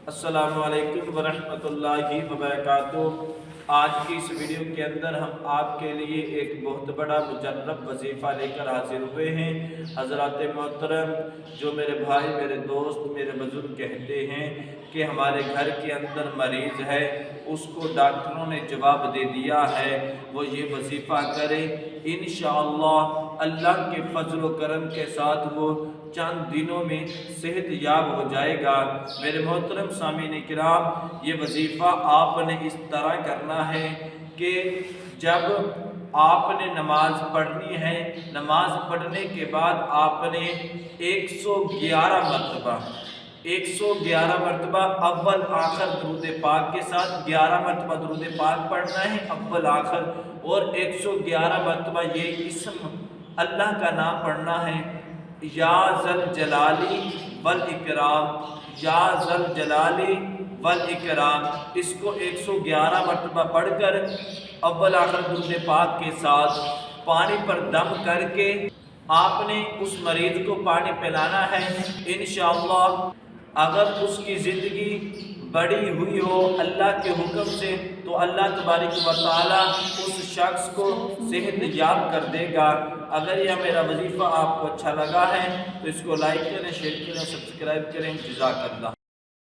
السلام علیکم ورحمۃ اللہ وبرکاتہ۔ آج کی اس ویڈیو کے اندر ہم آپ کے لیے ایک بہت بڑا مجرب وظیفہ لے کر حاضر ہوئے ہیں۔ حضرات محترم، جو میرے بھائی، میرے دوست، میرے بزرگ کہتے ہیں کہ ہمارے گھر کے اندر مریض ہے، اس کو ڈاکٹروں نے جواب دے دیا ہے وہ یہ وظیفہ کرے، انشاءاللہ اللہ کے فضل و کرم کے ساتھ وہ چند دنوں میں صحت یاب ہو جائے گا۔ میرے محترم سامعین کرام، یہ وظیفہ آپ نے اس طرح کرنا ہے کہ جب آپ نے نماز پڑھنی ہے، نماز پڑھنے کے بعد آپ نے 111 مرتبہ اول آخر درود پاک کے ساتھ 11 مرتبہ درود پاک پڑھنا ہے اول آخر، اور 111 مرتبہ یہ اسم اللہ کا نام پڑھنا ہے، یا ذل جلالی والاکرام، یا ذل جلالی والاکرام۔ اس کو 111 مرتبہ پڑھ کر اول آخر درود پاک کے ساتھ پانی پر دم کر کے آپ نے اس مریض کو پانی پلانا ہے۔ انشاءاللہ اگر اس کی زندگی بڑی ہوئی ہو اللہ کے حکم سے تو اللہ تبارک و تعالی اس شخص کو صحت یاب کر دے گا۔ اگر یہ میرا وظیفہ آپ کو اچھا لگا ہے تو اس کو لائک کریں، شیئر کریں، سبسکرائب کریں۔ جزاک اللہ۔